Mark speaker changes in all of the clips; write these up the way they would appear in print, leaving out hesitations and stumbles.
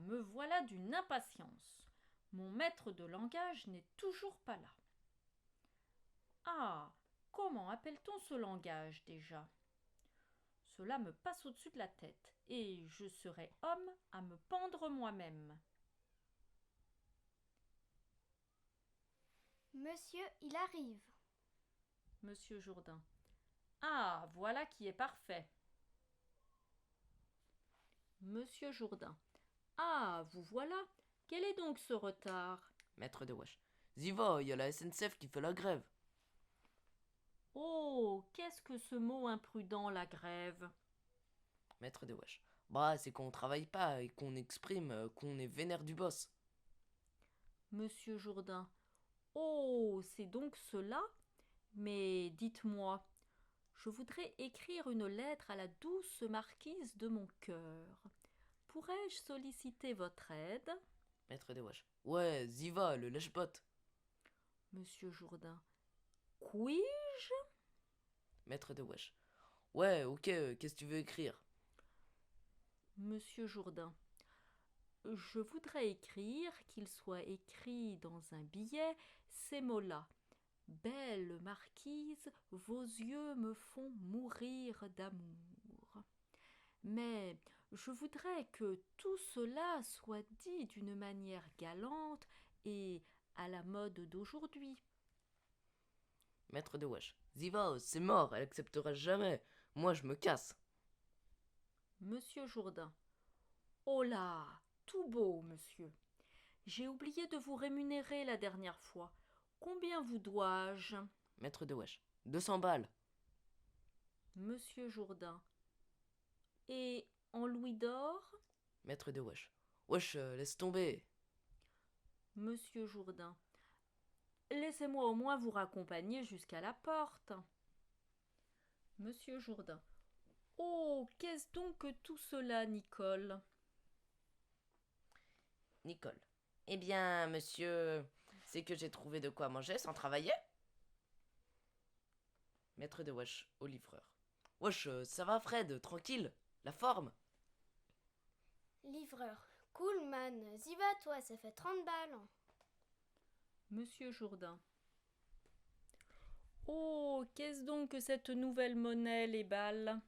Speaker 1: me voilà d'une impatience. Mon maître de langage n'est toujours pas là. Ah, comment appelle-t-on ce langage déjà? Cela me passe au-dessus de la tête, et je serai homme à me pendre moi-même.
Speaker 2: Monsieur, il arrive.
Speaker 1: Monsieur Jourdain. Ah, voilà qui est parfait. Monsieur Jourdain. Ah, vous voilà. Quel est donc ce retard?
Speaker 3: Maître de Wesh. Ziva, il y a la SNCF qui fait la grève.
Speaker 1: Oh, qu'est-ce que ce mot imprudent, la grève?
Speaker 3: Maître de Wesh. Bah, c'est qu'on travaille pas et qu'on exprime qu'on est vénère du boss.
Speaker 1: Monsieur Jourdain. Oh, c'est donc cela? Mais dites-moi, je voudrais écrire une lettre à la douce marquise de mon cœur. Pourrais-je solliciter votre aide?
Speaker 3: Maître de Wesh. Ouais, Ziva, le lèche-botte.
Speaker 1: Monsieur Jourdain. Puis-je?
Speaker 3: Maître de Wesh. Ouais, ok, qu'est-ce que tu veux écrire?
Speaker 1: Monsieur Jourdain. Je voudrais écrire qu'il soit écrit dans un billet ces mots-là. Belle marquise, vos yeux me font mourir d'amour. Mais je voudrais que tout cela soit dit d'une manière galante et à la mode d'aujourd'hui.
Speaker 3: Maître de Wesh. Ziva, c'est mort, elle acceptera jamais. Moi, je me casse.
Speaker 1: Monsieur Jourdain. Oh là, tout beau, monsieur. J'ai oublié de vous rémunérer la dernière fois. Combien vous dois-je?
Speaker 3: Maître de Wesh. 200 balles.
Speaker 1: Monsieur Jourdain. Et en louis d'or?
Speaker 3: Maître de Wesh. Wesh, laisse tomber.
Speaker 1: Monsieur Jourdain. Laissez-moi au moins vous raccompagner jusqu'à la porte. Monsieur Jourdain. Oh, qu'est-ce donc que tout cela, Nicole?
Speaker 3: Nicole. Eh bien, monsieur, c'est que j'ai trouvé de quoi manger sans travailler. Maître de Wesh au livreur. Wesh, ça va Fred, tranquille. La forme.
Speaker 2: Livreur. Cool, man. Y va, toi, ça fait 30 balles.
Speaker 1: Monsieur Jourdain. Oh, qu'est-ce donc que cette nouvelle monnaie, les balles?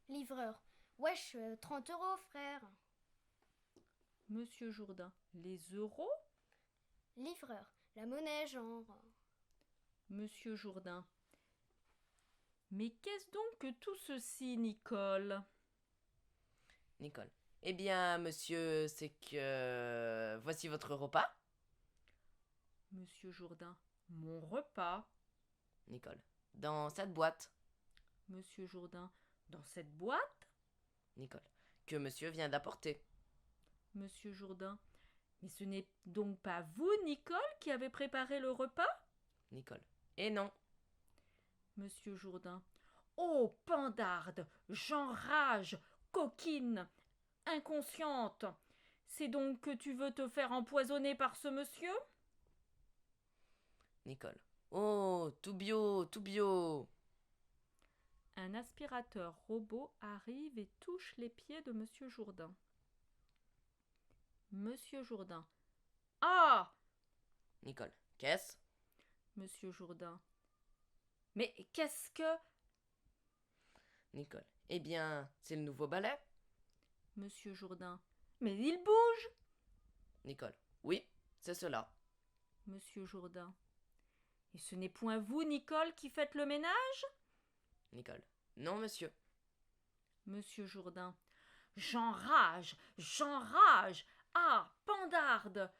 Speaker 2: Livreur. Wesh, 30 euros, frère.
Speaker 1: Monsieur Jourdain. Les euros?
Speaker 2: Livreur. La monnaie, genre.
Speaker 1: Monsieur Jourdain. Mais qu'est-ce donc que tout ceci, Nicole?
Speaker 3: Nicole. Eh bien, monsieur, c'est que... Voici votre repas.
Speaker 1: Monsieur Jourdain. Mon repas.
Speaker 3: Nicole. Dans cette boîte.
Speaker 1: Monsieur Jourdain. Dans cette boîte?
Speaker 3: Nicole. Que monsieur vient d'apporter.
Speaker 1: Monsieur Jourdain. Mais ce n'est donc pas vous, Nicole, qui avez préparé le repas?
Speaker 3: Nicole. Et non.
Speaker 1: Monsieur Jourdain. Oh, pandarde, j'enrage, coquine, inconsciente. C'est donc que tu veux te faire empoisonner par ce monsieur?
Speaker 3: Nicole. Oh, tout bio, tout bio.
Speaker 1: Un aspirateur robot arrive et touche les pieds de Monsieur Jourdain. Monsieur Jourdain. Ah!
Speaker 3: Nicole. Qu'est-ce?
Speaker 1: Monsieur Jourdain. Mais qu'est-ce que...
Speaker 3: Nicole. Eh bien, c'est le nouveau balai.
Speaker 1: Monsieur Jourdain. Mais il bouge!
Speaker 3: Nicole. Oui, c'est cela.
Speaker 1: Monsieur Jourdain. Et ce n'est point vous, Nicole, qui faites le ménage?
Speaker 3: Nicole. Non, monsieur.
Speaker 1: Monsieur Jourdain. J'enrage, j'enrage. Ah, pandarde!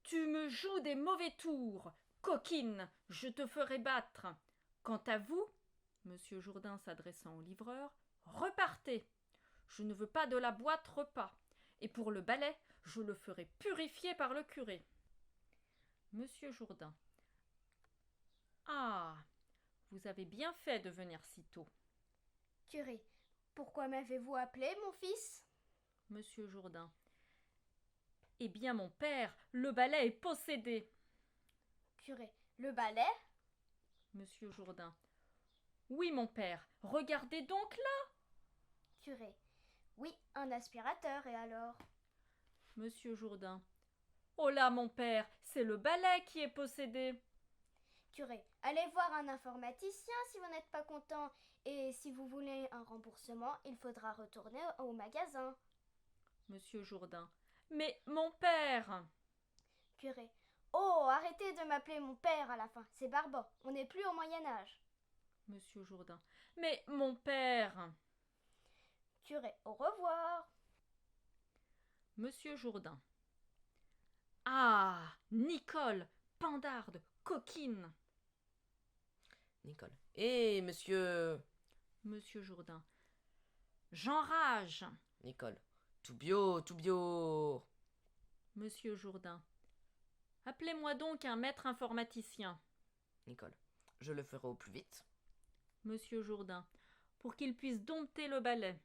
Speaker 1: Tu me joues des mauvais tours. Coquine, je te ferai battre. Quant à vous, Monsieur Jourdain s'adressant au livreur, repartez. Je ne veux pas de la boîte repas. Et pour le balai, je le ferai purifier par le curé. Monsieur Jourdain. Ah, vous avez bien fait de venir si tôt.
Speaker 2: Curé. Pourquoi m'avez-vous appelé, mon fils?
Speaker 1: Monsieur Jourdain. Eh bien, mon père, le balai est possédé.
Speaker 2: Curé. Le balai?
Speaker 1: Monsieur Jourdain. Oui, mon père, regardez donc là.
Speaker 2: Curé. Oui, un aspirateur, et alors?
Speaker 1: Monsieur Jourdain. Oh là, mon père, c'est le balai qui est possédé.
Speaker 2: Curé, allez voir un informaticien si vous n'êtes pas content. Et si vous voulez un remboursement, il faudra retourner au magasin.
Speaker 1: Monsieur Jourdain. Mais mon père.
Speaker 2: Curé, oh, arrêtez de m'appeler mon père à la fin, c'est barbant, on n'est plus au Moyen-Âge.
Speaker 1: Monsieur Jourdain. Mais mon père.
Speaker 2: Curé, au revoir.
Speaker 1: Monsieur Jourdain. Ah, Nicole, pandarde, coquine.
Speaker 3: Nicole. Et monsieur...
Speaker 1: Monsieur Jourdain. J'enrage.
Speaker 3: Nicole. Tout bio, tout bio.
Speaker 1: Monsieur Jourdain. Appelez-moi donc un maître informaticien.
Speaker 3: Nicole. Je le ferai au plus vite.
Speaker 1: Monsieur Jourdain. Pour qu'il puisse dompter le balai.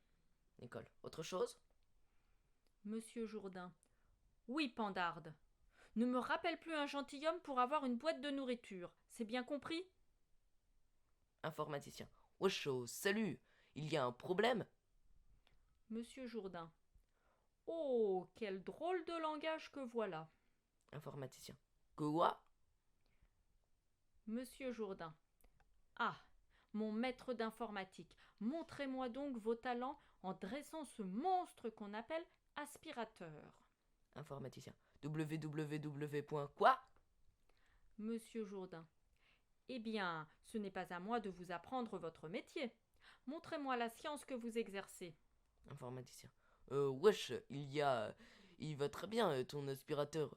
Speaker 3: Nicole. Autre chose?
Speaker 1: Monsieur Jourdain. Oui, pandarde. Ne me rappelle plus un gentilhomme pour avoir une boîte de nourriture. C'est bien compris?
Speaker 3: Informaticien. Wesh, salut. Il y a un problème?
Speaker 1: Monsieur Jourdain. Oh, quel drôle de langage que voilà.
Speaker 3: Informaticien. Quoi?
Speaker 1: Monsieur Jourdain. Ah, mon maître d'informatique, montrez-moi donc vos talents en dressant ce monstre qu'on appelle aspirateur.
Speaker 3: Informaticien. www.quoi?
Speaker 1: Monsieur Jourdain. Eh bien, ce n'est pas à moi de vous apprendre votre métier. Montrez-moi la science que vous exercez.
Speaker 3: Informaticien. Wesh, il va très bien, ton aspirateur.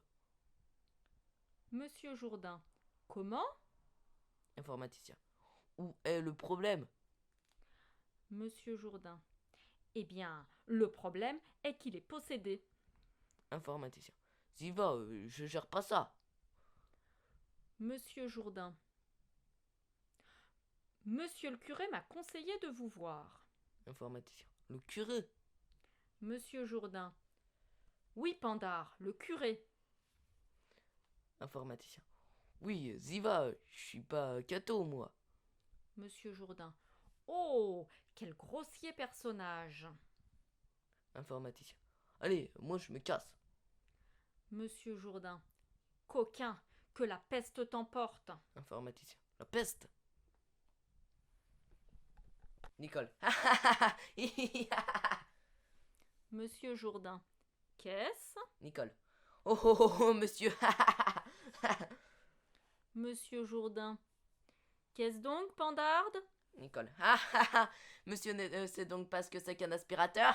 Speaker 1: Monsieur Jourdain. Comment?
Speaker 3: Informaticien. Où est le problème?
Speaker 1: Monsieur Jourdain. Eh bien, le problème est qu'il est possédé.
Speaker 3: Informaticien. Ziva, je gère pas ça.
Speaker 1: Monsieur Jourdain. Monsieur le curé m'a conseillé de vous voir.
Speaker 3: Informaticien. Le curé.
Speaker 1: Monsieur Jourdain. Oui, Pandare, le curé.
Speaker 3: Informaticien. Oui, Ziva, je suis pas Cato, moi.
Speaker 1: Monsieur Jourdain. Oh, quel grossier personnage.
Speaker 3: Informaticien. Allez, moi je me casse.
Speaker 1: Monsieur Jourdain. Coquin, que la peste t'emporte.
Speaker 3: Informaticien. La peste. Nicole.
Speaker 1: Monsieur Jourdain. Qu'est-ce?
Speaker 3: Nicole. Oh oh oh, oh monsieur.
Speaker 1: Monsieur Jourdain. Qu'est-ce donc, Pandarde?
Speaker 3: Nicole. Monsieur ne sait donc pas ce que c'est qu'un aspirateur?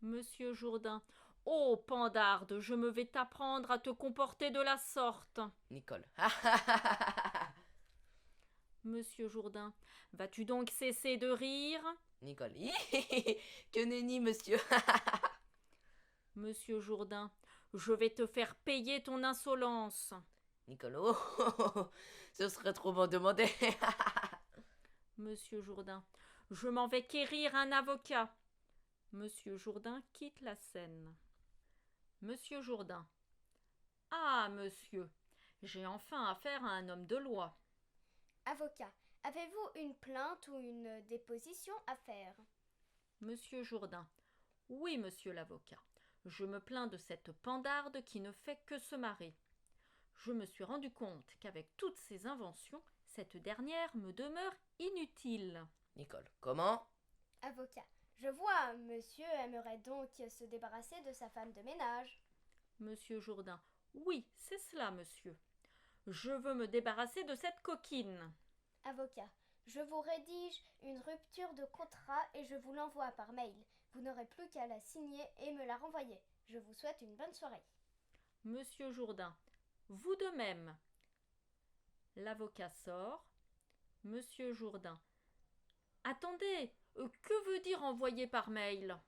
Speaker 1: Monsieur Jourdain. Oh, Pandarde, je me vais t'apprendre à te comporter de la sorte.
Speaker 3: Nicole.
Speaker 1: Monsieur Jourdain. Vas-tu donc cesser de rire?
Speaker 3: Nicole. Que nenni, monsieur.
Speaker 1: Monsieur Jourdain. Je vais te faire payer ton insolence.
Speaker 3: Nicole. Oh, oh, oh, ce serait trop m'en demander.
Speaker 1: Monsieur Jourdain. Je m'en vais quérir un avocat. Monsieur Jourdain quitte la scène. Monsieur Jourdain. Ah, monsieur, j'ai enfin affaire à un homme de loi.
Speaker 2: Avocat, avez-vous une plainte ou une déposition à faire?
Speaker 1: Monsieur Jourdain. Oui, monsieur l'avocat. Je me plains de cette pandarde qui ne fait que se marrer. Je me suis rendu compte qu'avec toutes ses inventions, cette dernière me demeure inutile.
Speaker 3: Nicole. Comment?
Speaker 2: Avocat, je vois, monsieur aimerait donc se débarrasser de sa femme de ménage.
Speaker 1: Monsieur Jourdain. Oui, c'est cela, monsieur. Je veux me débarrasser de cette coquine.
Speaker 2: Avocat, je vous rédige une rupture de contrat et je vous l'envoie par mail. Vous n'aurez plus qu'à la signer et me la renvoyer. Je vous souhaite une bonne soirée.
Speaker 1: Monsieur Jourdain. Vous de même. L'avocat sort. Monsieur Jourdain. Attendez, que veut dire envoyer par mail?